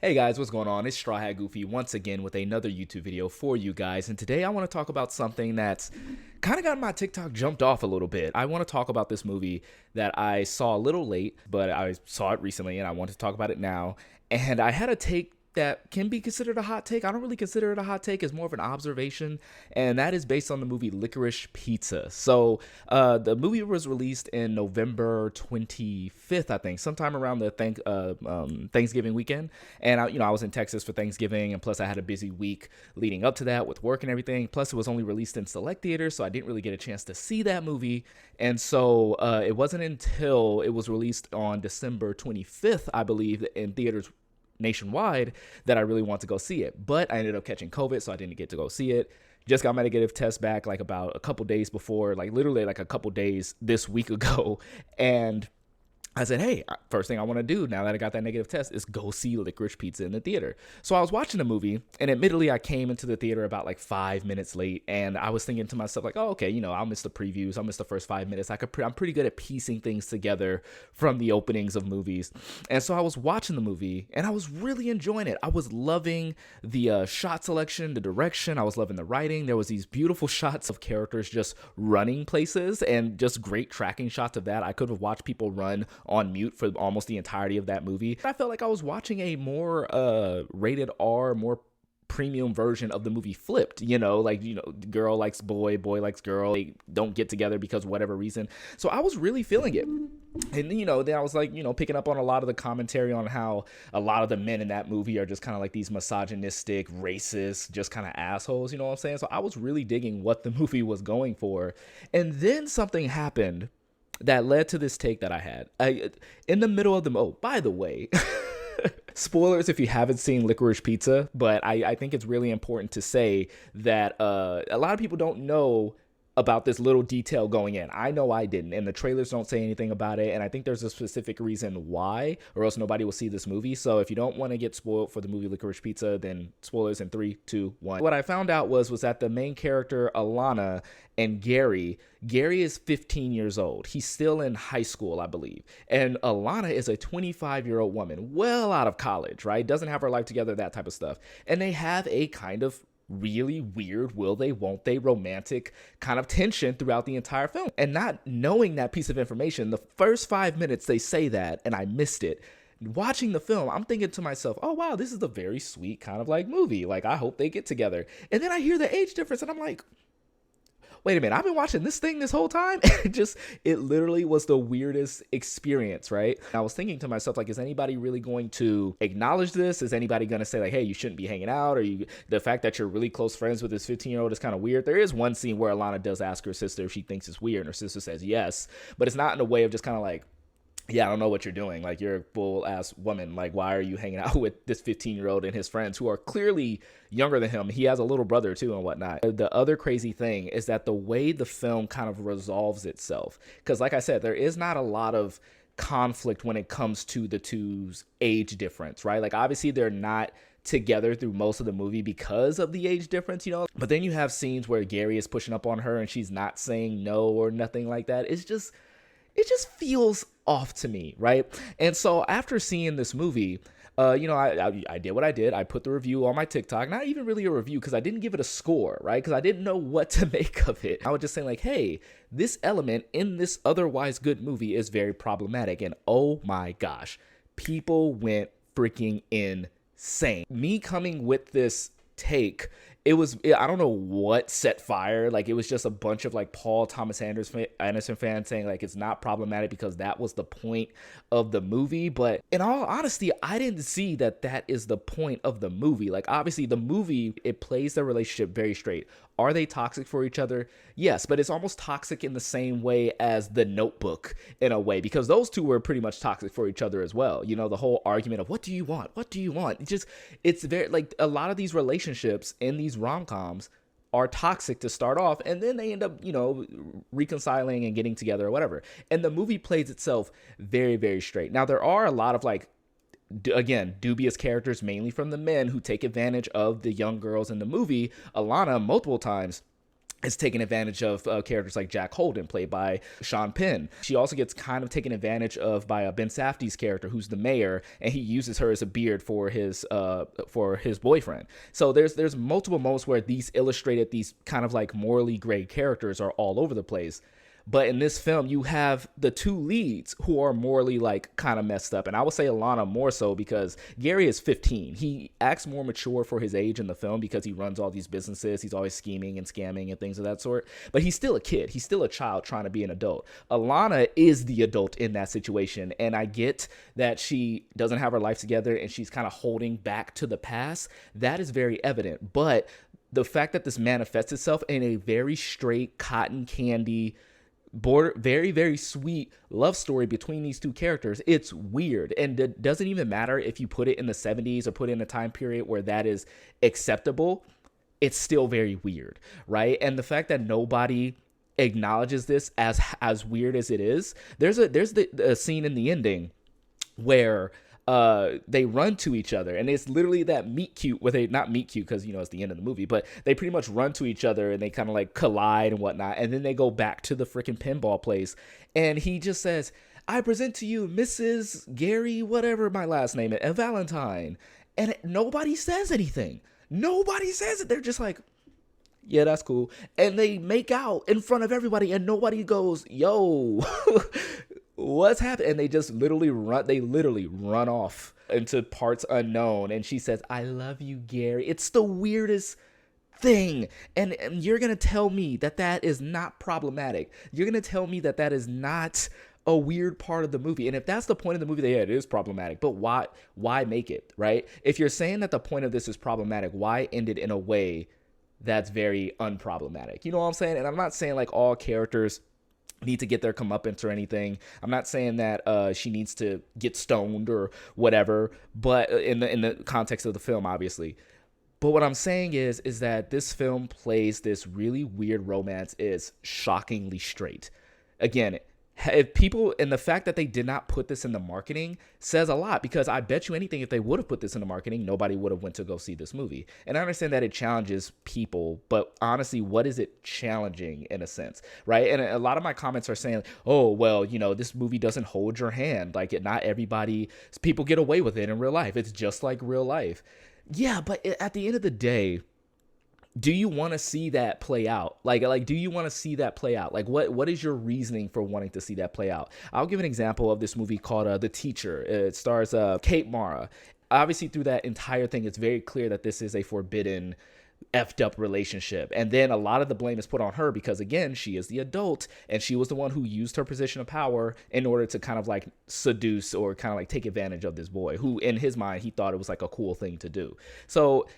Hey guys, what's going on? It's Straw Hat Goofy once again with another YouTube video for you guys. And today I want to talk about something that's kind of got my TikTok jumped off a little bit. I want to talk about this movie that I saw a little late, but I saw it recently and I want to talk about it now. And I had a take that can be considered a hot take. I don't really consider it a hot take. It's more of an observation, and that is based on the movie Licorice Pizza. The movie was released in November 25th, I think, sometime around the Thanksgiving weekend. And I was in Texas for Thanksgiving, and plus I had a busy week leading up to that with work and everything. Plus, it was only released in select theaters, so I didn't really get a chance to see that movie. And so it wasn't until it was released on December 25th, I believe, in theaters nationwide that I really want to go see it. But I ended up catching COVID, so I didn't get to go see it. Just got my negative test back like about a couple days before, like literally like a couple days this week ago. And I said, hey, first thing I want to do now that I got that negative test is go see Licorice Pizza in the theater. So I was watching the movie, and admittedly, I came into the theater about like 5 minutes late, and I was thinking to myself, like, oh, okay, I'll miss the previews, I'll miss the first 5 minutes. I'm pretty good at piecing things together from the openings of movies. And so I was watching the movie, and I was really enjoying it. I was loving the shot selection, the direction. I was loving the writing. There was these beautiful shots of characters just running places, and just great tracking shots of that. I could have watched people run on mute for almost the entirety of that movie. I felt like I was watching a more rated R, more premium version of the movie Flipped, girl likes boy, boy likes girl, they don't get together because of whatever reason. So I was really feeling it. And then I was like, picking up on a lot of the commentary on how a lot of the men in that movie are just kind of like these misogynistic, racist, just kind of assholes, you know what I'm saying? So I was really digging what the movie was going for. And then something happened that led to this take that I had. In the middle of by the way, spoilers if you haven't seen Licorice Pizza, but I think it's really important to say that a lot of people don't know about this little detail going in. I know I didn't, and the trailers don't say anything about it, and I think there's a specific reason why, or else nobody will see this movie. So if you don't want to get spoiled for the movie Licorice Pizza, then spoilers in 3, 2, 1. What I found out was that the main character, Alana, and Gary is 15 years old. He's still in high school, I believe. And Alana is a 25-year-old woman, well out of college, right? Doesn't have her life together, that type of stuff. And they have a kind of really weird will they won't they romantic kind of tension throughout the entire film. And not knowing that piece of information, the first 5 minutes they say that and I missed it. Watching the film, I'm thinking to myself, oh wow, this is a very sweet kind of like movie, like I hope they get together. And then I hear the age difference and I'm like, wait a minute, I've been watching this thing this whole time. It literally was the weirdest experience, right? I was thinking to myself, like, is anybody really going to acknowledge this? Is anybody going to say like, hey, you shouldn't be hanging out? Or the fact that you're really close friends with this 15-year-old is kind of weird. There is one scene where Alana does ask her sister if she thinks it's weird, and her sister says yes, but it's not in a way of just kind of like, yeah, I don't know what you're doing. Like, you're a full ass woman. Like, why are you hanging out with this 15-year-old and his friends who are clearly younger than him? He has a little brother too and whatnot. The other crazy thing is that the way the film kind of resolves itself, because like I said, there is not a lot of conflict when it comes to the two's age difference, right? Like, obviously they're not together through most of the movie because of the age difference, but then you have scenes where Gary is pushing up on her and she's not saying no or nothing like that. It just feels off to me, right? And so after seeing this movie, I did what I did. I put the review on my TikTok, not even really a review because I didn't give it a score, right? Because I didn't know what to make of it. I was just saying like, hey, this element in this otherwise good movie is very problematic. And oh my gosh, people went freaking insane. Me coming with this take, I don't know what set fire. Like, it was just a bunch of like Paul Thomas Anderson fans saying like it's not problematic because that was the point of the movie. But in all honesty, I didn't see that is the point of the movie. Like, obviously the movie, it plays their relationship very straight. Are they toxic for each other? Yes, but it's almost toxic in the same way as The Notebook in a way, because those two were pretty much toxic for each other as well. The whole argument of what do you want? What do you want? It's very like a lot of these relationships in these rom-coms are toxic to start off, and then they end up, reconciling and getting together or whatever. And the movie plays itself very, very straight. Now, there are a lot of like, again, dubious characters, mainly from the men, who take advantage of the young girls in the movie. Alana, multiple times, is taking advantage of characters like Jack Holden, played by Sean Penn. She also gets kind of taken advantage of by Ben Safdie's character, who's the mayor, and he uses her as a beard for his boyfriend. So there's multiple moments where these kind of like morally gray characters are all over the place. But in this film, you have the two leads who are morally like kind of messed up. And I would say Alana more so because Gary is 15. He acts more mature for his age in the film because he runs all these businesses. He's always scheming and scamming and things of that sort. But he's still a kid. He's still a child trying to be an adult. Alana is the adult in that situation. And I get that she doesn't have her life together and she's kind of holding back to the past. That is very evident. But the fact that this manifests itself in a very straight cotton candy very, very sweet love story between these two characters, it's weird. And it doesn't even matter if you put it in the 70s or put it in a time period where that is acceptable. It's still very weird, right? And the fact that nobody acknowledges this as weird as it is, there's a scene in the ending where they run to each other, and it's literally that meet cute where not meet cute because, it's the end of the movie, but they pretty much run to each other and they kind of like collide and whatnot. And then they go back to the freaking pinball place. And he just says, "I present to you Mrs. Gary, whatever my last name is, Valentine." And nobody says anything. Nobody says it. They're just like, "Yeah, that's cool." And they make out in front of everybody and nobody goes, "Yo, what's happening?" And they just literally run off into parts unknown. And she says, "I love you, Gary." It's the weirdest thing. And you're going to tell me that is not problematic. You're going to tell me that is not a weird part of the movie. And if that's the point of the movie, it is problematic. But why make it, right? If you're saying that the point of this is problematic, why end it in a way that's very unproblematic? You know what I'm saying? And I'm not saying like all characters need to get their comeuppance or anything. I'm not saying that she needs to get stoned or whatever, but in the context of the film, obviously. But what I'm saying is that this film plays this really weird romance is shockingly straight. Again, if people, and the fact that they did not put this in the marketing says a lot, because I bet you anything, if they would have put this in the marketing, nobody would have went to go see this movie. And I understand that it challenges people, but honestly, what is it challenging in a sense, right? And a lot of my comments are saying, "Oh, well, this movie doesn't hold your hand. Like, not everybody, people get away with it in real life. It's just like real life." Yeah, but at the end of the day, do you want to see that play out? Like, do you want to see that play out? Like, what is your reasoning for wanting to see that play out? I'll give an example of this movie called The Teacher. It stars Kate Mara. Obviously, through that entire thing, it's very clear that this is a forbidden, effed up relationship. And then a lot of the blame is put on her because, again, she is the adult and she was the one who used her position of power in order to kind of like seduce or kind of like take advantage of this boy who, in his mind, he thought it was like a cool thing to do. So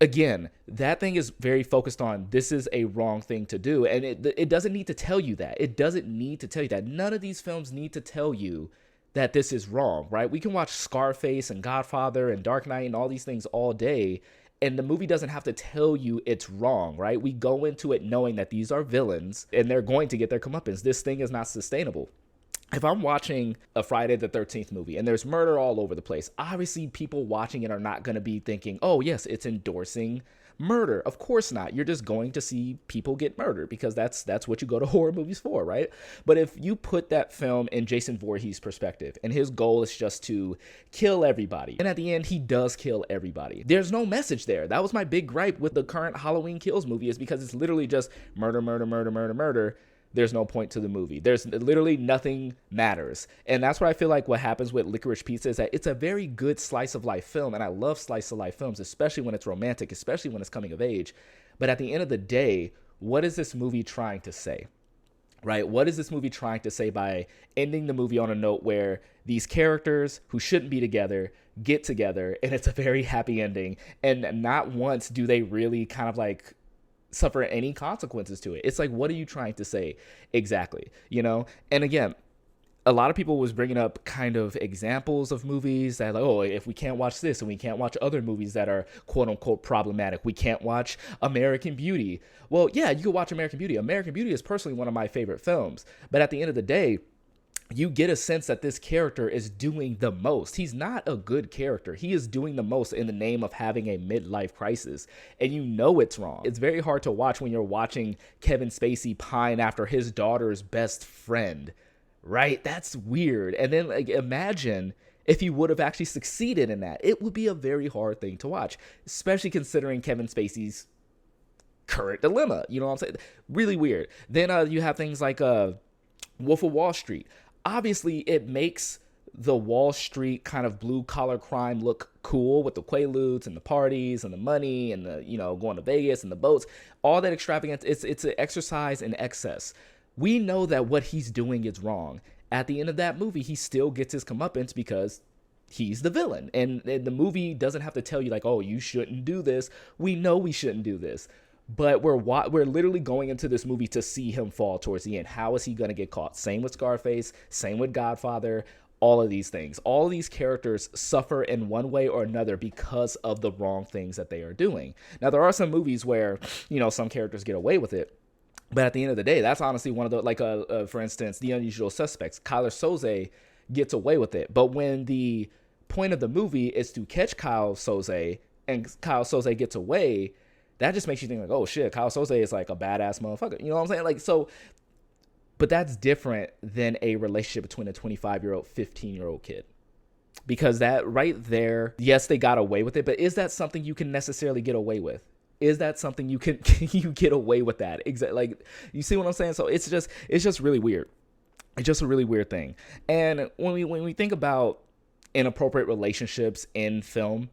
again, that thing is very focused on this is a wrong thing to do. And it doesn't need to tell you that. It doesn't need to tell you that. None of these films need to tell you that this is wrong, right? We can watch Scarface and Godfather and Dark Knight and all these things all day, and the movie doesn't have to tell you it's wrong, right? We go into it knowing that these are villains and they're going to get their comeuppance. This thing is not sustainable. If I'm watching a Friday the 13th movie and there's murder all over the place, obviously people watching it are not going to be thinking, "Oh, yes, it's endorsing murder." Of course not. You're just going to see people get murdered because that's what you go to horror movies for, right? But if you put that film in Jason Voorhees' perspective and his goal is just to kill everybody, and at the end he does kill everybody, there's no message there. That was my big gripe with the current Halloween Kills movie, is because it's literally just murder, murder, murder, murder, murder. There's no point to the movie. There's literally nothing matters. And that's what I feel like what happens with Licorice Pizza is that it's a very good slice of life film. And I love slice of life films, especially when it's romantic, especially when it's coming of age. But at the end of the day, what is this movie trying to say? Right? What is this movie trying to say by ending the movie on a note where these characters who shouldn't be together get together and it's a very happy ending, and not once do they really kind of like suffer any consequences to it? It's like, what are you trying to say exactly? And again, a lot of people was bringing up kind of examples of movies that like, oh, if we can't watch this and we can't watch other movies that are quote unquote problematic, we can't watch American Beauty. Well, yeah, you can watch American Beauty. American Beauty is personally one of my favorite films, but at the end of the day, you get a sense that this character is doing the most. He's not a good character. He is doing the most in the name of having a midlife crisis. And you know it's wrong. It's very hard to watch when you're watching Kevin Spacey pine after his daughter's best friend, right? That's weird. And then like imagine if he would have actually succeeded in that. It would be a very hard thing to watch, especially considering Kevin Spacey's current dilemma. You know what I'm saying? Really weird. Then you have things like Wolf of Wall Street. Obviously, it makes the Wall Street kind of blue collar crime look cool with the Quaaludes and the parties and the money and the, you know, going to Vegas and the boats, all that extravagance. It's an exercise in excess. We know that what he's doing is wrong. At the end of that movie, he still gets his comeuppance because he's the villain. And the movie doesn't have to tell you like, oh, you shouldn't do this. We know we shouldn't do this. But we're literally going into this movie to see him fall towards the end. How is he going to get caught? Same with Scarface, same with Godfather, all of these things. All of these characters suffer in one way or another because of the wrong things that they are doing. Now, there are some movies where, you know, some characters get away with it. But at the end of the day, that's honestly one of the, like, for instance, The Unusual Suspects. Kyler Soze gets away with it. But when the point of the movie is to catch Kyle Soze and Kyle Soze gets away, that just makes you think like, oh shit, Kyle Soze is like a badass motherfucker. You know what I'm saying? Like, so, but that's different than a relationship between a 25-year-old, 15-year-old kid. Because that right there, yes, they got away with it, but is that something you can necessarily get away with? Is that something you can you get away with that? Exactly. Like, you see what I'm saying? So it's just really weird. It's just a really weird thing. And when we think about inappropriate relationships in film,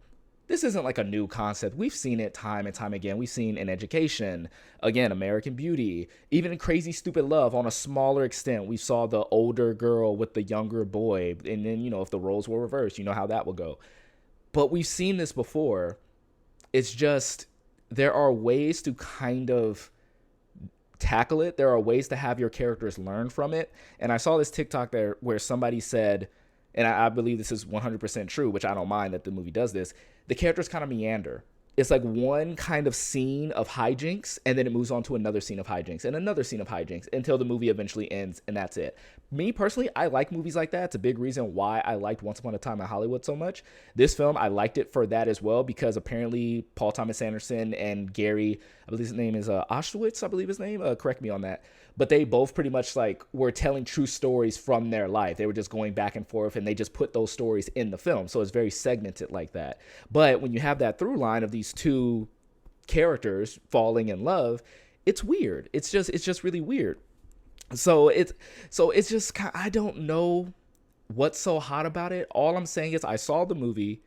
this isn't like a new concept. We've seen it time and time again. We've seen in Education, again, American Beauty, even in Crazy Stupid Love on a smaller extent. We saw the older girl with the younger boy. And then, you know, if the roles were reversed, you know how that would go. But we've seen this before. It's just, there are ways to kind of tackle it. There are ways to have your characters learn from it. And I saw this TikTok there where somebody said, and I believe this is 100% true, which I don't mind that the movie does this, the characters kind of meander. It's like one kind of scene of hijinks, and then it moves on to another scene of hijinks and another scene of hijinks until the movie eventually ends, and that's it. Me, personally, I like movies like that. It's a big reason why I liked Once Upon a Time in Hollywood so much. This film, I liked it for that as well, because apparently Paul Thomas Anderson and Gary, I believe his name is Oshowitz, I believe his name, correct me on that. But they both pretty much like were telling true stories from their life. They were just going back and forth, and they just put those stories in the film. So it's very segmented like that. But when you have that through line of these two characters falling in love, it's weird. It's just really weird. So it's just, I don't know what's so hot about it. All I'm saying is I saw the movie.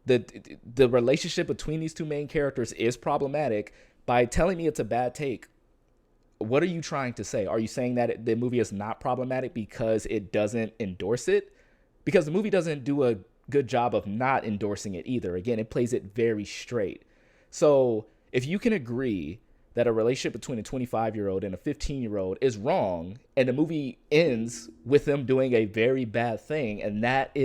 The relationship between these two main characters is problematic. By telling me it's a bad take, what are you trying to say? Are you saying that the movie is not problematic because it doesn't endorse it? Because the movie doesn't do a good job of not endorsing it either. Again, it plays it very straight. So if you can agree that a relationship between a 25-year-old and a 15-year-old is wrong, and the movie ends with them doing a very bad thing, and that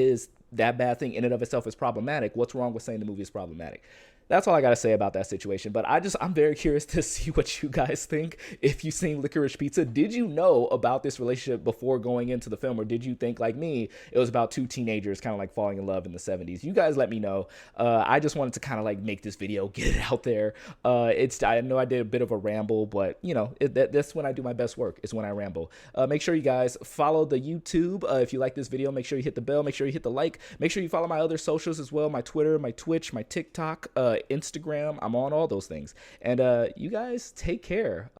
bad thing in and of itself is problematic, what's wrong with saying the movie is problematic? That's all I got to say about that situation. But I'm very curious to see what you guys think. If you've seen Licorice Pizza, did you know about this relationship before going into the film? Or did you think, like me, it was about two teenagers kind of like falling in love in the 70s? You guys let me know. I just wanted to kind of like make this video, get it out there. I know I did a bit of a ramble, but you know, that's when I do my best work, is when I ramble. Make sure you guys follow the YouTube. If you like this video, make sure you hit the bell. Make sure you hit the like. Make sure you follow my other socials as well. My Twitter, my Twitch, my TikTok, Instagram. I'm on all those things. And you guys take care.